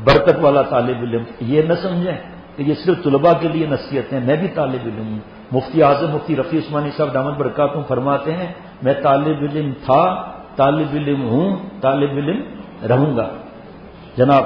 برکت والا طالب علم، یہ نہ سمجھیں کہ یہ صرف طلباء کے لیے نصیحت ہے، میں بھی طالب علم ہوں۔ مفتی اعظم مفتی رفیع عثمانی صاحب دامت برکاتہم فرماتے ہیں میں طالب علم تھا، طالب علم ہوں، طالب علم رہوں گا۔ جناب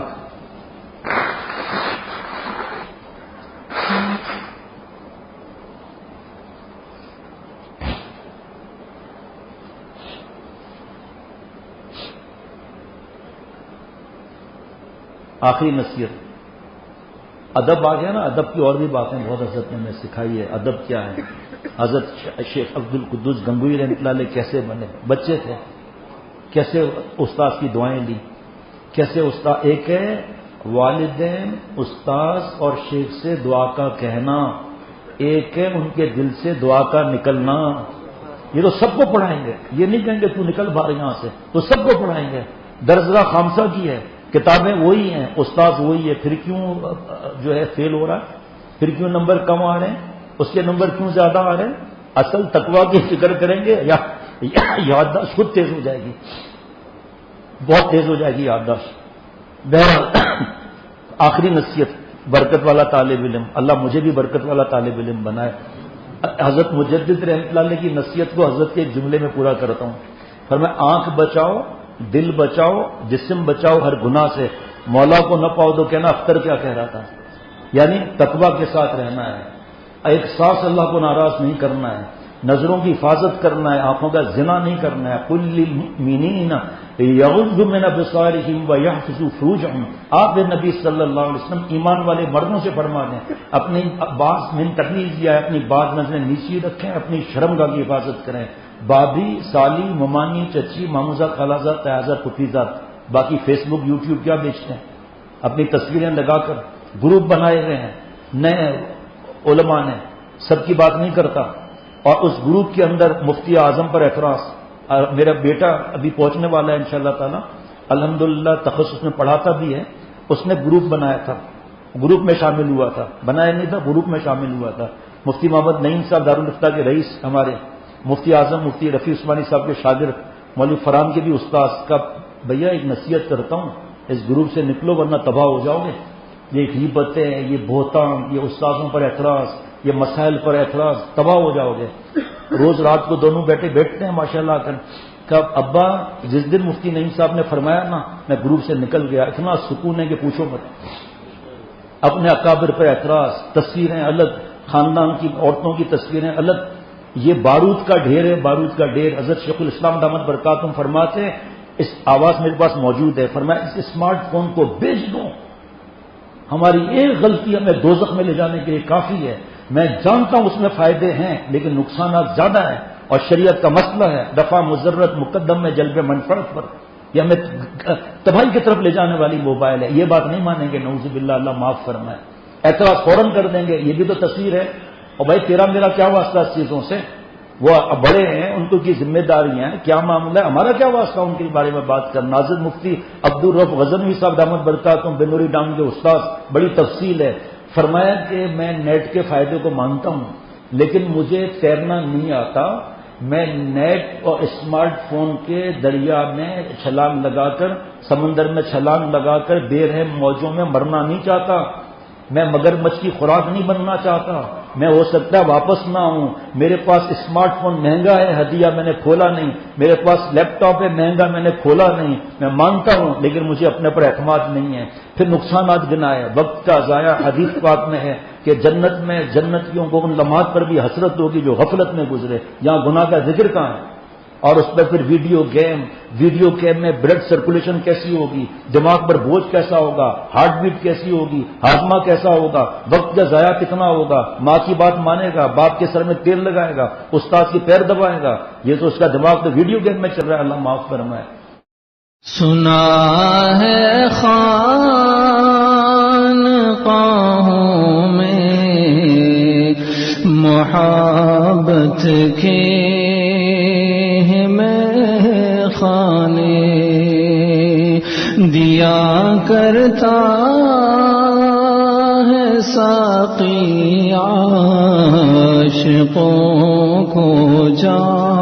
آخری نصیحت، ادب آ گیا نا، ادب کی اور بھی باتیں بہت حضرت نے ہمیں سکھائی ہے۔ ادب کیا ہے؟ حضرت شیخ عبد القدوس گنگوئی رحمۃ اللہ علیہ کیسے بنے؟ بچے تھے، کیسے استاد کی دعائیں لی، کیسے استاد، ایک ہے والدین استاذ اور شیخ سے دعا کا کہنا، ایک ہے ان کے دل سے دعا کا نکلنا۔ یہ تو سب کو پڑھائیں گے، یہ نہیں کہیں گے تو نکل باہر یہاں سے، تو سب کو پڑھائیں گے۔ درجہ خامسہ کی ہے، کتابیں وہی ہیں، استاد وہی ہے، پھر کیوں جو ہے فیل ہو رہا ہے؟ پھر کیوں نمبر کم آ رہے ہیں؟ اس کے نمبر کیوں زیادہ آ رہے ہیں؟ اصل تقویٰ کی فکر کریں گے یا یادداشت خود تیز ہو جائے گی، بہت تیز ہو جائے گی یادداشت۔ بہرحال آخری نصیحت، برکت والا طالب علم، اللہ مجھے بھی برکت والا طالب علم بنائے۔ حضرت مجدد رحمۃ اللہ علیہ کی نصیحت کو حضرت کے ایک جملے میں پورا کرتا ہوں، فرمایا آنکھ بچاؤ، دل بچاؤ، جسم بچاؤ ہر گناہ سے، مولا کو نہ پاؤ تو کہنا اختر کیا کہہ رہا تھا، یعنی تقویٰ کے ساتھ رہنا ہے، ایک سانس اللہ کو ناراض نہیں کرنا ہے، نظروں کی حفاظت کرنا ہے، آنکھوں کا زنا نہیں کرنا ہے۔ قل للمؤمنین یغضوا من ابصارہم ویحفظوا فروجہم، آپ نبی صلی اللہ علیہ وسلم ایمان والے مردوں سے فرما دیں اپنی بعض من تقلیز یا اپنی بعض نظریں نیچی رکھیں، اپنی شرمگاہ کی حفاظت کریں۔ بابی، سالی، ممانی، چچی، ماموزہ، خالازہ، تیازہ، پھپھیزہ، باقی فیس بک یوٹیوب کیا بیچتے ہیں؟ اپنی تصویریں لگا کر گروپ بنائے ہوئے ہیں نئے علماء نے، سب کی بات نہیں کرتا، اور اس گروپ کے اندر مفتی اعظم پر اعتراض۔ میرا بیٹا ابھی پہنچنے والا ہے انشاءاللہ تعالی، الحمدللہ تخصص میں پڑھاتا بھی ہے، اس نے گروپ بنایا تھا، گروپ میں شامل ہوا تھا، بنایا نہیں تھا، گروپ میں شامل ہوا تھا۔ مفتی محمد نعیم صاحب دارالفتہ کے رئیس، ہمارے مفتی اعظم مفتی رفیع عثمانی صاحب کے شاگرد، مولوی فرحان کے بھی استاذ کا، بھیا ایک نصیحت کرتا ہوں اس گروپ سے نکلو ورنہ تباہ ہو جاؤ گے، یہ غیبتیں، یہ بہتان، یہ استاذوں پر اعتراض، یہ مسائل پر اعتراض، تباہ ہو جاؤ گے۔ روز رات کو دونوں بیٹھتے ہیں ماشاءاللہ کر، کب ابا جس دن مفتی نعیم صاحب نے فرمایا نا میں گروپ سے نکل گیا، اتنا سکون ہے کہ پوچھو مت۔ اپنے اکابر پر اعتراض، تصویریں الگ، خاندان کی عورتوں کی تصویریں الگ، یہ بارود کا ڈھیر ہے، بارود کا ڈھیر۔ حضرت شیخ الاسلام دامت برکاتہم فرماتے ہیں، اس آواز میرے پاس موجود ہے، فرمایا اس اسمارٹ فون کو بیچ دو، ہماری ایک غلطی ہمیں دوزخ میں لے جانے کے لیے کافی ہے۔ میں جانتا ہوں اس میں فائدے ہیں لیکن نقصانات زیادہ ہیں، اور شریعت کا مسئلہ ہے دفع مضرت مقدم میں جلب منفعت پر، یہ ہمیں تباہی کی طرف لے جانے والی موبائل ہے، یہ بات نہیں مانیں گے، نعوذ باللہ، اللہ معاف فرمائے، اعتراض فوراً کر دیں گے، یہ بھی تو تصویر ہے، اور بھائی تیرا میرا کیا واسطہ اس چیزوں سے، وہ بڑے ہیں ان کو کی ذمہ داریاں ہیں، کیا معاملہ ہے، ہمارا کیا واسطہ ان کے بارے میں بات کرنا۔ ناظر مفتی عبدالرؤف غزنوی صاحب دامت برکاتہم بنوری ڈام کے استاد، بڑی تفصیل ہے، فرمایا کہ میں نیٹ کے فائدے کو مانتا ہوں لیکن مجھے تیرنا نہیں آتا، میں نیٹ اور اسمارٹ فون کے دریا میں چھلانگ لگا کر، سمندر میں چھلانگ لگا کر بے رحم موجوں میں مرنا نہیں چاہتا، میں مگرمچھ کی خوراک نہیں بننا چاہتا، میں ہو سکتا ہے واپس نہ آؤں، میرے پاس اسمارٹ فون مہنگا ہے، ہدیہ میں نے کھولا نہیں، میرے پاس لیپ ٹاپ ہے مہنگا، میں نے کھولا نہیں، میں مانتا ہوں لیکن مجھے اپنے پر اعتماد نہیں ہے۔ پھر نقصانات گنائے، وقت کا ضائع، حدیث پاک میں ہے کہ جنت میں جنتیوں کو ان لمحات پر بھی حسرت ہوگی جو غفلت میں گزرے، یہاں گناہ کا ذکر کہاں ہے؟ اور اس پر پھر ویڈیو گیم میں بلڈ سرکولیشن کیسی ہوگی، دماغ پر بوجھ کیسا ہوگا، ہارٹ بیٹ کیسی ہوگی، ہاضمہ کیسا ہوگا، وقت کا ضائع کتنا ہوگا، ماں کی بات مانے گا، باپ کے سر میں تیل لگائے گا، استاد کی پیر دبائے گا، یہ تو اس کا دماغ تو ویڈیو گیم میں چل رہا ہے، اللہ معاف فرمائے۔ سنا ہے خانقاہوں میں محبت کے خانے دیا کرتا ہے ساقی عاشقوں کو جام